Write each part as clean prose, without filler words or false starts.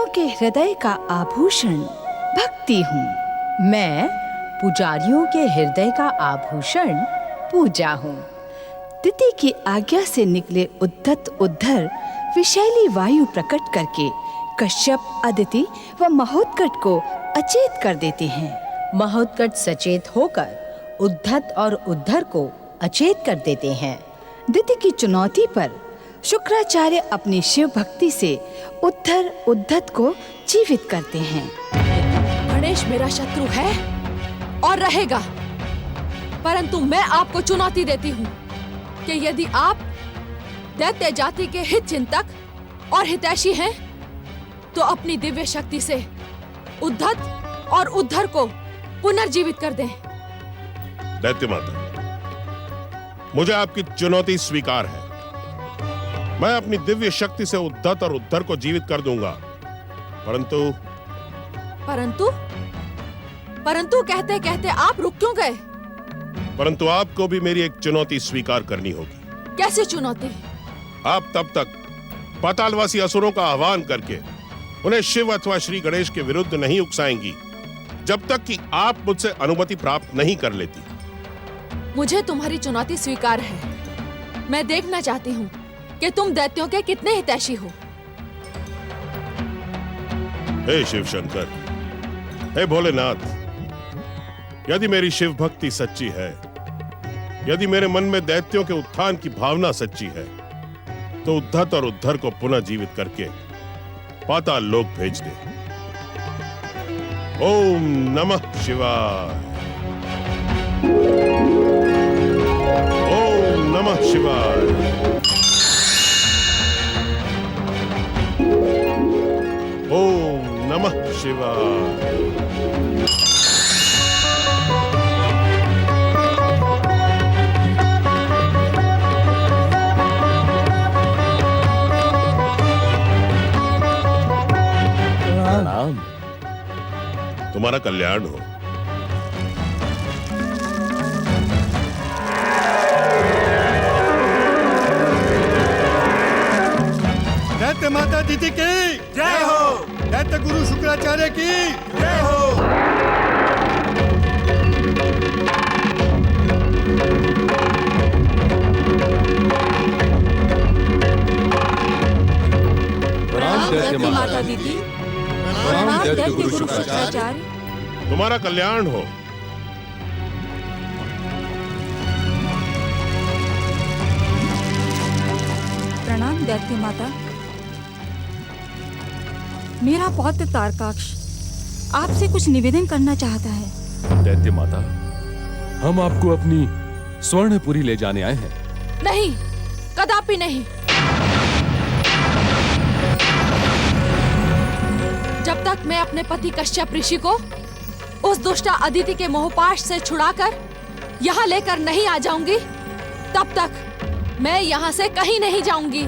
दैत्यों के हृदय का आभूषण भक्ति हूँ। मैं पुजारियों के हृदय का आभूषण पूजा हूँ। दिति की आज्ञा से निकले उद्धत उद्धर विषैली वायु प्रकट करके कश्यप, अदिति व महोत्कट को अचेत कर देते हैं। महोत्कट सचेत होकर उद्धत और उद्धर को अचेत कर देते हैं। दिति की चुनौती पर शुक्राचार्य अपनी शिव भक्ति से उद्धर उद्धत को जीवित करते हैं। गणेश मेरा शत्रु है और रहेगा, परंतु मैं आपको चुनौती देती हूँ कि यदि आप दैत्य जाति के हित चिंतक और हितैषी हैं, तो अपनी दिव्य शक्ति से उद्धत और उद्धर को पुनर्जीवित कर दें। दैत्य माता, मुझे आपकी चुनौती स्वीकार है। मैं अपनी दिव्य शक्ति से उद्धत और उद्धर को जीवित कर दूंगा, परंतु कहते कहते आप रुक क्यों गए? परंतु आपको भी मेरी एक चुनौती स्वीकार करनी होगी। कैसी चुनौती? आप तब तक पातालवासी असुरों का आह्वान करके उन्हें शिव अथवा श्री गणेश के विरुद्ध नहीं उकसाएंगी, जब तक कि आप मुझसे अनुमति प्राप्त नहीं कर लेती। मुझे तुम्हारी चुनौती स्वीकार है। मैं देखना चाहती हूँ कि तुम दैत्यों के कितने हितैषी हो। हे शिव शंकर, हे भोलेनाथ, यदि मेरी शिव भक्ति सच्ची है, यदि मेरे मन में दैत्यों के उत्थान की भावना सच्ची है, तो उद्धत और उद्धर को पुनः जीवित करके पाताल लोक भेज दे। ओम नमः शिवाय। ओम नमः शिवाय। ओम नमः शिवाय। प्रणाम। तुम्हारा कल्याण हो। दैत्य माता दिति की जय हो। दैत्य गुरु शुक्राचार्य की जय हो। प्रणाम दैत्य माता दीदी। प्रणाम दैत्य गुरु शुक्राचार्य। तुम्हारा कल्याण हो। प्रणाम दैत्य माता। मेरा पौत्र तारकाक्ष आपसे कुछ निवेदन करना चाहता है। दैत्य माता, हम आपको अपनी स्वर्णपुरी ले जाने आए हैं। नहीं, कदापि नहीं। जब तक मैं अपने पति कश्यप ऋषि को उस दुष्टा अदिति के मोहपाश से छुड़ाकर यहाँ लेकर नहीं आ जाऊंगी, तब तक मैं यहाँ से कहीं नहीं जाऊंगी।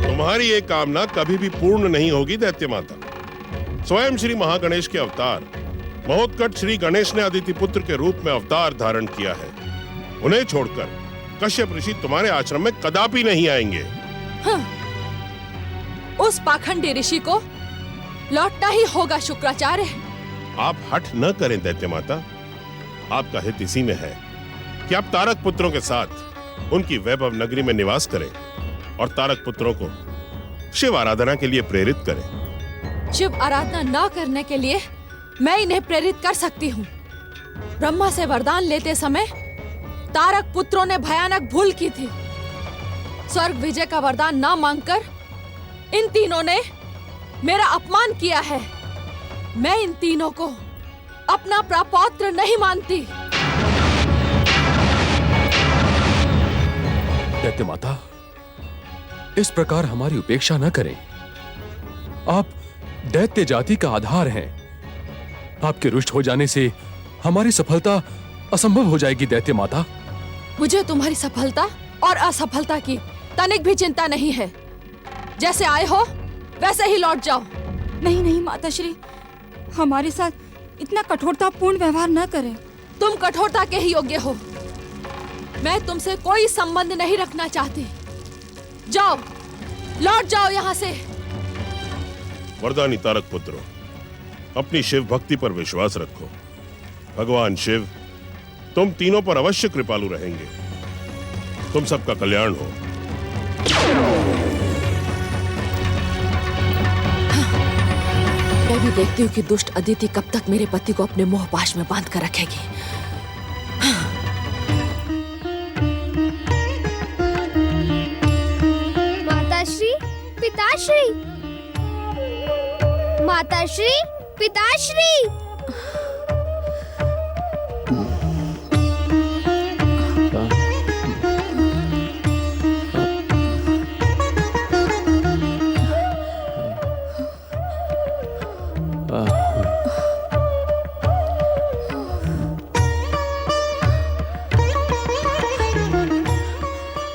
तुम्हारी ये कामना कभी भी पूर्ण नहीं होगी दैत्य माता। स्वयं श्री महागणेश के अवतार महोत्कट श्री गणेश ने अदिति पुत्र के रूप में अवतार धारण किया है। उन्हें छोड़कर कश्यप ऋषि तुम्हारे आश्रम में कदापि नहीं आएंगे। हाँ, उस पाखंडी ऋषि को लौटना ही होगा शुक्राचार्य। आप हठ न करें दैत्य माता। आपका हित इसी में है कि आप तारक पुत्रों के साथ उनकी वैभव नगरी में निवास करें और तारक पुत्रों को शिव आराधना के लिए प्रेरित करें। शिव आराधना न करने के लिए मैं इन्हें प्रेरित कर सकती हूँ। ब्रह्मा से वरदान लेते समय तारक पुत्रों ने भयानक भूल की थी। स्वर्ग विजय का वरदान न मांगकर इन तीनों ने मेरा अपमान किया है। मैं इन तीनों को अपना प्रपौत्र नहीं मानती। दैत्य माता, इस प्रकार हमारी उपेक्षा न करें। आप दैत्य जाति का आधार हैं। आपके रुष्ट हो जाने से हमारी सफलता असंभव हो जाएगी दैत्य माता। मुझे तुम्हारी सफलता और असफलता की तनिक भी चिंता नहीं है। जैसे आए हो वैसे ही लौट जाओ। नहीं नहीं माताश्री, हमारे साथ इतना कठोरतापूर्ण व्यवहार न करें। तुम कठोरता के ही योग्य हो। मैं तुमसे कोई संबंध नहीं रखना चाहती। जाओ लौट जाओ यहाँ से। वरदानी तारक पुत्रों, अपनी शिव भक्ति पर विश्वास रखो। भगवान शिव तुम तीनों पर अवश्य कृपालु रहेंगे। तुम सबका कल्याण हो। मैं भी देखती हूँ कि दुष्ट अदिति कब तक मेरे पति को अपने मोह पाश में बांध कर रखेगी। माताश्री, पिताश्री, माताश्री, पिताश्री।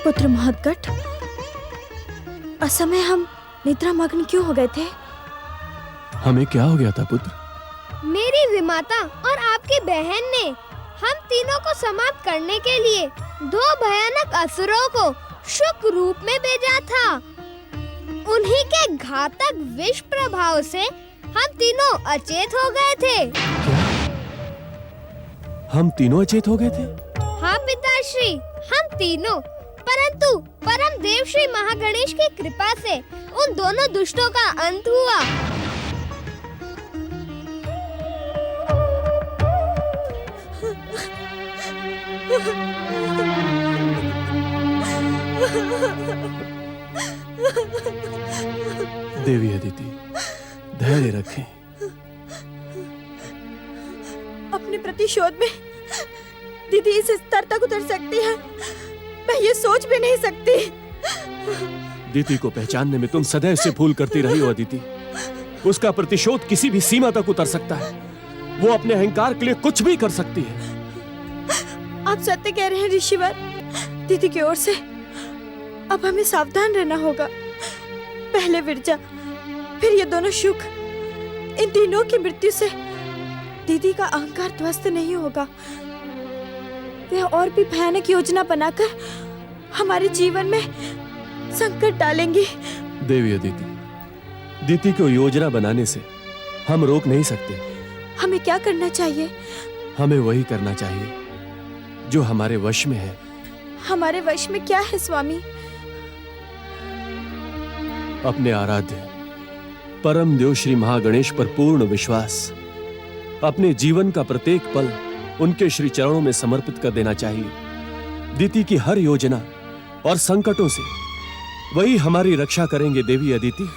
पुत्र महत्कट, असमय हम निद्रा मग्न क्यों हो गए थे? हमें क्या हो गया था पुत्र? मेरी विमाता और आपकी बहन ने हम तीनों को समाप्त करने के लिए 2 भयानक असुरों को शुक रूप में भेजा था। उन्हीं के घातक विष प्रभाव से हम तीनों अचेत हो गए थे। हम तीनों अचेत हो गए थे? हाँ पिताश्री, हम तीनों। परंतु परम देव श्री महागणेश की कृपा से उन दोनों दुष्टों का अंत हुआ। देवी अदिति, धैर्य रखें। अपने प्रतिशोध में दीदी इस स्तर तक उतर सकती है, मैं ये सोच भी नहीं सकती। दीदी को पहचानने में तुम सदैव से भूल करती रही हो अदिति। उसका प्रतिशोध किसी भी सीमा तक उतर सकता है। वो अपने अहंकार के लिए कुछ भी कर सकती है। आप सत्य कह रहे हैं ऋषिवर। दीदी की ओर से अब हमें सावधान रहना होगा। पहले विरजा, फिर ये दोनों शुक, इन तीनों की मृत्यु से दीदी का अहंकार ध्वस्त नहीं होगा। वे और भी भयानक योजना बनाकर हमारे जीवन में संकट डालेंगी। देवी अदिति, दीदी को योजना बनाने से हम रोक नहीं सकते। हमें क्या करना चाहिए? हमें वही करना चाहिए जो हमारे वश में है। हमारे वश में क्या है स्वामी? अपने आराध्य परम देव श्री महागणेश पर पूर्ण विश्वास, अपने जीवन का प्रत्येक पल उनके श्री चरणों में समर्पित कर देना चाहिए। दीदी की हर योजना और संकटों से वही हमारी रक्षा करेंगे। देवी अदिति,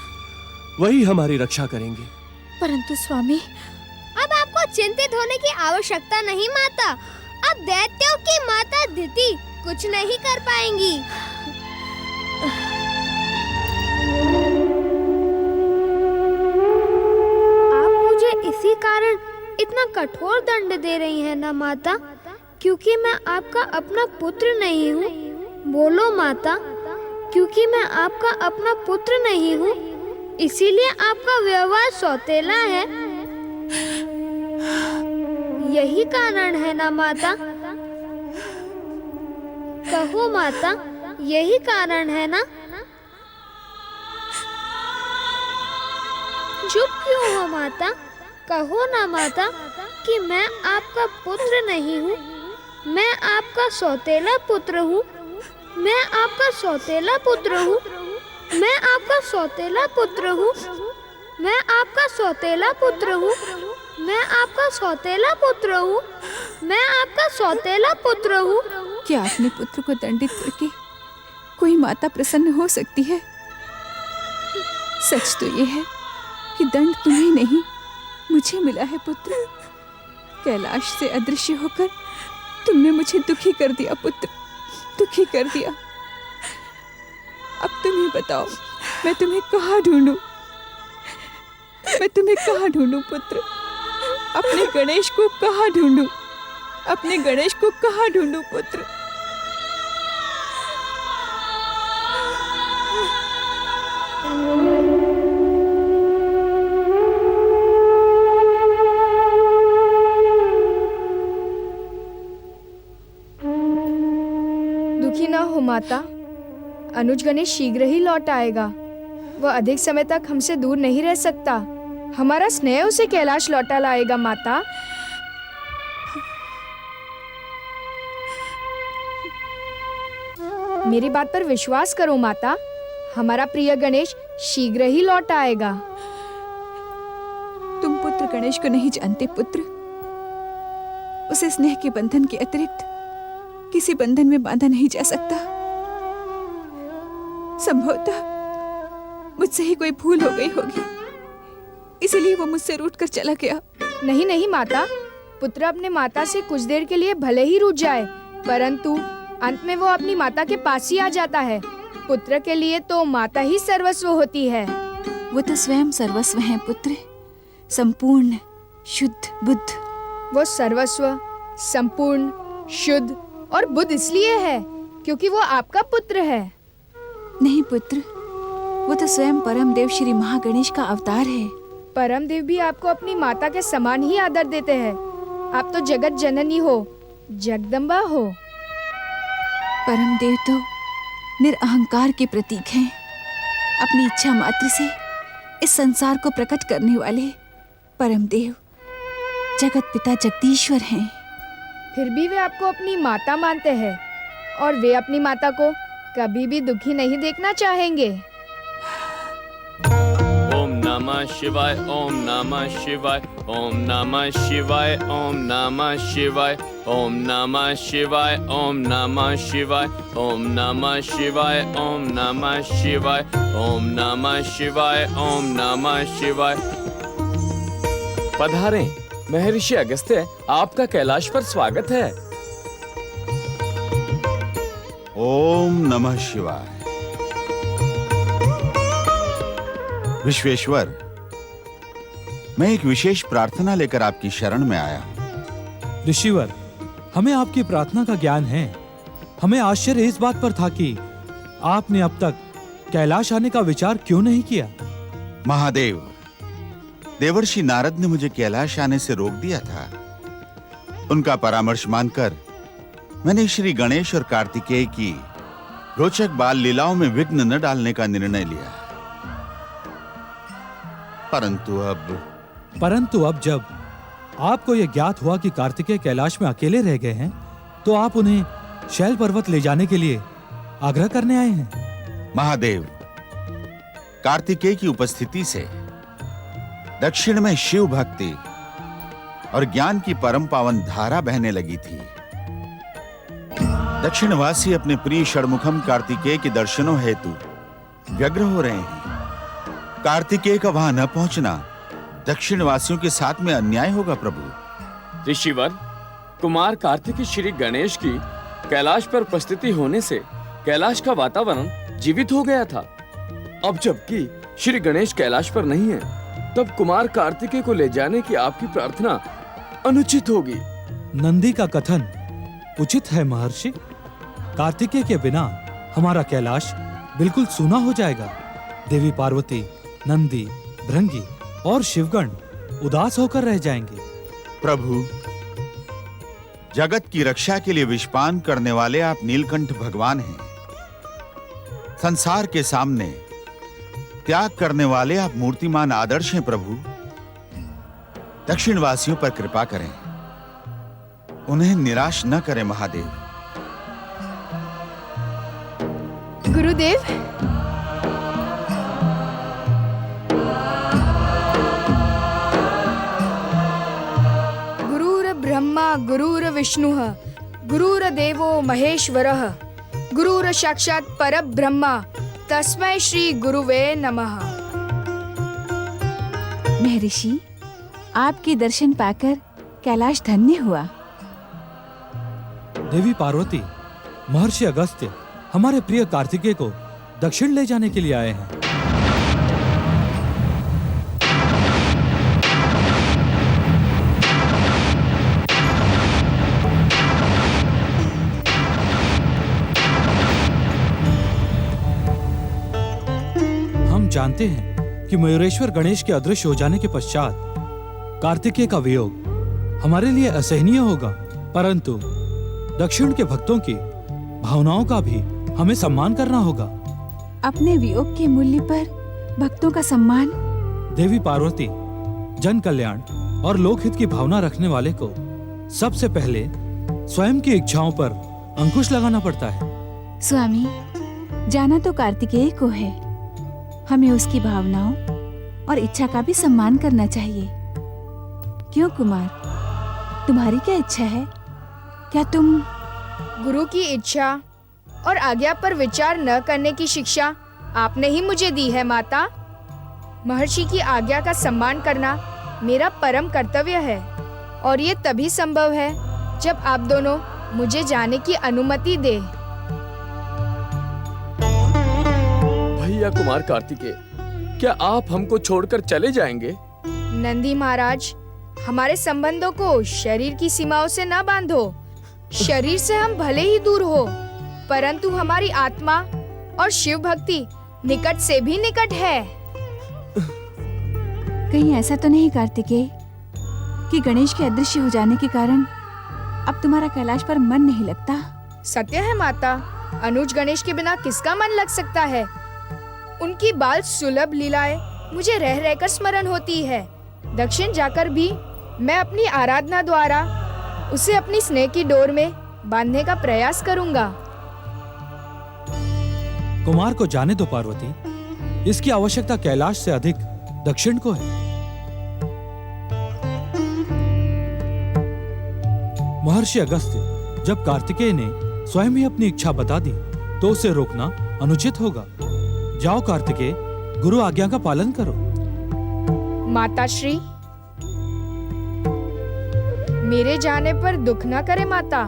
वही हमारी रक्षा करेंगे। परंतु स्वामी, अब आपको चिंतित होने की आवश्यकता नहीं माता। अब दैत्यों की माता दिति कुछ नहीं कर पाएंगी। आप मुझे इसी कारण इतना कठोर दंड दे रही हैं ना माता, क्योंकि मैं आपका अपना पुत्र नहीं हूँ। बोलो माता, क्योंकि मैं आपका अपना पुत्र नहीं हूँ, इसीलिए आपका व्यवहार सौतेला है। यही कारण है ना माता? कहो माता, यही कारण है ना? चुप क्यों हो माता? कहो ना माता कि मैं आपका पुत्र नहीं हूँ, मैं आपका सौतेला पुत्र हूँ। मैं आपका सौतेला पुत्र हूँ। मैं आपका सौतेला पुत्र हूँ। मैं आपका सौतेला पुत्र हूँ। मैं आपका सौतेला पुत्र हूँ। मैं आपका सौतेला पुत्र हूँ। क्या अपने पुत्र को दंडित करके कोई माता प्रसन्न हो सकती है? सच तो ये है कि दंड तुम्हें नहीं, मुझे मिला है पुत्र। कैलाश से अदृश्य होकर तुमने मुझे दुखी कर दिया पुत्र, दुखी कर दिया। अब तुम ही बताओ, मैं तुम्हें कहाँ ढूंढूं? मैं तुम्हें कहाँ ढूंढूं पुत्र? अपने गणेश को कहाँ ढूंढूं? अपने गणेश को कहाँ ढूंढूं पुत्र? दुखी ना हो माता, अनुज गणेश शीघ्र ही लौट आएगा। वो अधिक समय तक हमसे दूर नहीं रह सकता। हमारा स्नेह उसे कैलाश लौटा लाएगा माता। मेरी बात पर विश्वास करो माता, हमारा प्रिय गणेश शीघ्र ही लौट आएगा। तुम पुत्र गणेश को नहीं जानते पुत्र। उसे स्नेह के बंधन के अतिरिक्त किसी बंधन में बांधा नहीं जा सकता। संभवतः मुझसे ही कोई भूल हो गई होगी, इसीलिए वो मुझसे रूठ कर चला गया। नहीं नहीं माता, पुत्र अपने माता से कुछ देर के लिए भले ही रूठ जाए, परंतु अंत में वो अपनी माता के पास ही आ जाता है। पुत्र के लिए तो माता ही सर्वस्व होती है। वो तो स्वयं सर्वस्व है पुत्र, संपूर्ण शुद्ध बुद्ध। वो सर्वस्व, संपूर्ण, शुद्ध और बुद्ध इसलिए है क्योंकि वो आपका पुत्र है। नहीं पुत्र, वो तो स्वयं परम देव श्री महागणेश का अवतार है। परम देव भी आपको अपनी माता के समान ही आदर देते हैं। आप तो जगत जननी हो, जगदम्बा हो। परम देव तो निरअहंकार के प्रतीक हैं। अपनी इच्छा मात्र से इस संसार को प्रकट करने वाले परम देव जगत पिता जगदीश्वर हैं। फिर भी वे आपको अपनी माता मानते हैं और वे अपनी माता को कभी भी दुखी नहीं देखना चाहेंगे। ओम नमः शिवाय, ओम नमः शिवाय, ओम नमः शिवाय, ओम नमः शिवाय, ओम नमः शिवाय, ओम नमः शिवाय, ओम नमः शिवाय, ओम नमः शिवाय, ओम नमः शिवाय, ओम नमः शिवाय। पधारें महर्षि अगस्त्य, आपका कैलाश पर स्वागत है। ओम नमः शिवाय। विश्वेश्वर, मैं एक विशेष प्रार्थना लेकर आपकी शरण में आया हूं। ऋषिवर, हमें आपकी प्रार्थना का ज्ञान है। हमें आश्चर्य इस बात पर था कि आपने अब तक कैलाश आने का विचार क्यों नहीं किया। महादेव, देवर्षि नारद ने मुझे कैलाश आने से रोक दिया था। उनका परामर्श मानकर मैंने श्री गणेश और कार्तिकेय की रोचक बाल लीलाओं में विघ्न न डालने का निर्णय लिया। परंतु अब जब आपको यह ज्ञात हुआ कि कार्तिकेय कैलाश में अकेले रह गए हैं, तो आप उन्हें शैल पर्वत ले जाने के लिए आग्रह करने आए हैं। महादेव, कार्तिकेय की उपस्थिति से दक्षिण में शिव भक्ति और ज्ञान की परम पावन धारा बहने लगी थी। दक्षिणवासी अपने प्रिय षणमुखम कार्तिकेय के दर्शनों हेतु व्यग्र हो रहे हैं। कार्तिकेय का वहां न पहुंचना दक्षिणवासियों के साथ में अन्याय होगा प्रभु। ऋषिवर, कुमार कार्तिकेय श्री गणेश की कैलाश पर उपस्थिति होने से कैलाश का वातावरण जीवित हो गया था। अब जबकि श्री गणेश कैलाश पर नहीं है, तब कुमार कार्तिकेय को ले जाने की आपकी प्रार्थना अनुचित होगी। नंदी का कथन उचित है महर्षि। कार्तिकेय के बिना हमारा कैलाश बिल्कुल सूना हो जाएगा। देवी पार्वती, नंदी, भृंगी और शिवगण उदास होकर रह जाएंगे। प्रभु, जगत की रक्षा के लिए विषपान करने वाले आप नीलकंठ भगवान हैं। संसार के सामने त्याग करने वाले आप मूर्तिमान आदर्श हैं प्रभु। दक्षिणवासियों पर कृपा करें, उन्हें निराश न करें महादेव। गुरुदेव, गुरुर ब्रह्मा गुरुर विष्णुः गुरुर्देवो महेश्वरः गुरुर साक्षात् परब्रह्म तस्मै श्री गुरुवे नमः। महर्षि, आपके दर्शन पाकर कैलाश धन्य हुआ। देवी पार्वती, महर्षि अगस्त्य हमारे प्रिय कार्तिकेय को दक्षिण ले जाने के लिए आए हैं। हम जानते हैं कि मयूरेश्वर गणेश के अदृश्य हो जाने के पश्चात कार्तिकेय का वियोग हमारे लिए असहनीय होगा, परंतु दक्षिण के भक्तों की भावनाओं का भी हमें सम्मान करना होगा। अपने वियोग के मूल्य पर भक्तों का सम्मान। देवी पार्वती जन कल्याण और लोकहित की भावना रखने वाले को सबसे पहले स्वयं की इच्छाओं पर अंकुश लगाना पड़ता है। स्वामी, जाना तो कार्तिकेय को है, हमें उसकी भावनाओं और इच्छा का भी सम्मान करना चाहिए। क्यों कुमार, तुम्हारी क्या इच्छा है? क्या तुम? गुरु की इच्छा और आज्ञा पर विचार न करने की शिक्षा आपने ही मुझे दी है माता। महर्षि की आज्ञा का सम्मान करना मेरा परम कर्तव्य है और ये तभी संभव है जब आप दोनों मुझे जाने की अनुमति दे। भैया कुमार कार्तिकेय, क्या आप हमको छोड़कर चले जाएंगे? नंदी महाराज, हमारे संबंधों को शरीर की सीमाओं से न बांधो। शरीर से हम भले ही दूर हो, परंतु हमारी आत्मा और शिव भक्ति निकट से भी निकट है। कहीं ऐसा तो नहीं कार्तिकेय कि गणेश के अदृश्य हो जाने के कारण अब तुम्हारा कैलाश पर मन नहीं लगता? सत्य है माता, अनुज गणेश के बिना किसका मन लग सकता है। उनकी बाल सुलभ लीलाएं मुझे रह रहकर स्मरण होती है। दक्षिण जाकर भी मैं अपनी आराधना द्वारा उसे अपनी स्नेह की डोर में बांधने का प्रयास करूंगा। कुमार को जाने दो पार्वती, इसकी आवश्यकता कैलाश से अधिक दक्षिण को है। महर्षि अगस्त्य जब कार्तिकेय ने स्वयं ही अपनी इच्छा बता दी तो उसे रोकना अनुचित होगा। जाओ कार्तिकेय, गुरु आज्ञा का पालन करो। माताश्री, मेरे जाने पर दुख न करे माता।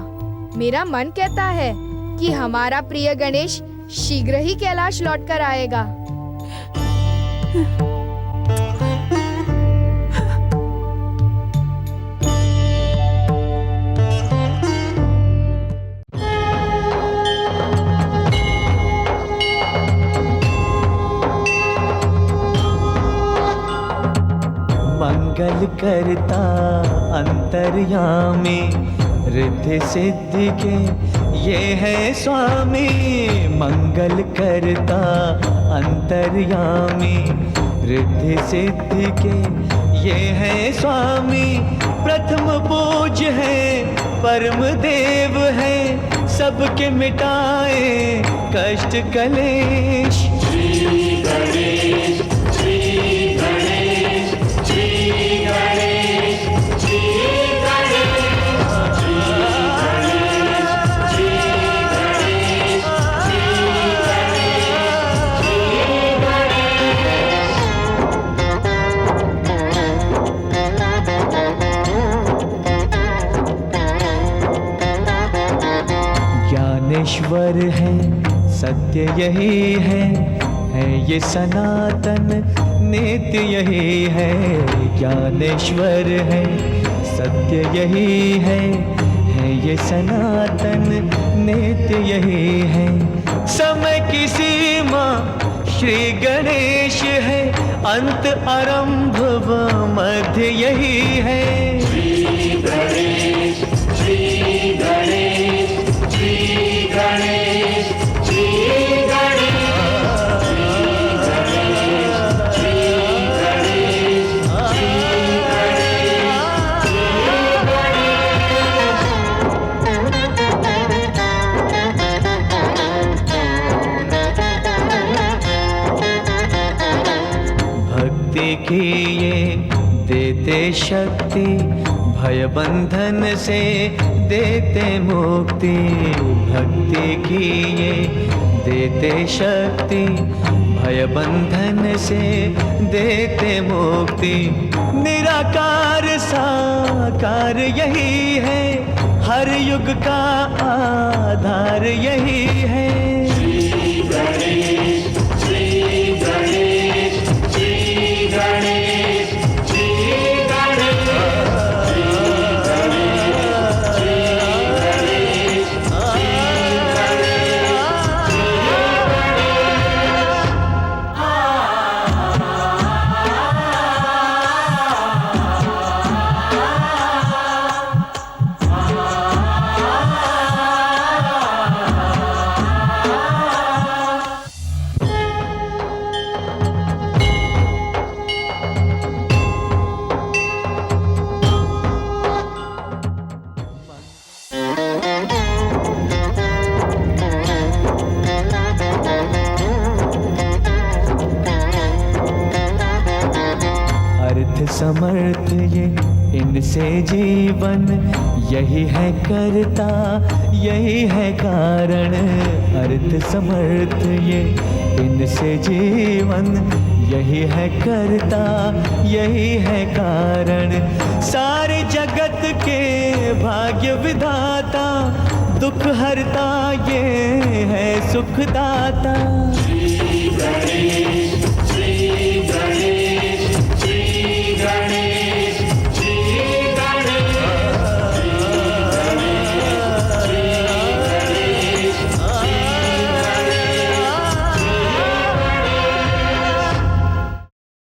मेरा मन कहता है कि हमारा प्रिय गणेश शीघ्र ही कैलाश लौट कर आएगा। मंगल करता अंतर्यामी, रिद्धि सिद्धि के ये है स्वामी। मंगल करता अंतर्यामी, रिद्धि सिद्धि के ये है स्वामी। प्रथम पूज्य है, परम देव है, सबके मिटाए कष्ट कलेश। श्री गणेश, श्री गणेश, श्री गणेश, श्री गणेश, श्री गणेश, श्री गणेश, श्री गणेश। ज्ञानेश्वर है, सत्य यही है ये सनातन नित्य यही है। ज्ञानेश्वर है, सत्य यही है ये सनातन नित्य यही है। समय की सीमा श्री गणेश है, अंत आरंभ व मध्य यही है। श्री गणेश, श्री गणेश, श्री गणेश, श्री गणेश। की ये देते शक्ति, भय बंधन से देते मुक्ति। भक्ति की ये देते शक्ति, भय बंधन से देते मुक्ति। निराकार साकार यही है, हर युग का आधार यही है। श्री गणेश, श्री गणेश, श्री गणेश, श्री गणेश, श्री गणेश, श्री गणेश, श्री गणेश। समर्थ ये, इनसे जीवन यही है करता, यही है कारण। अर्थ समर्थ ये, इनसे जीवन यही है करता, यही है कारण। सारे जगत के भाग्य विधाता, दुख हरता ये है सुखदाता।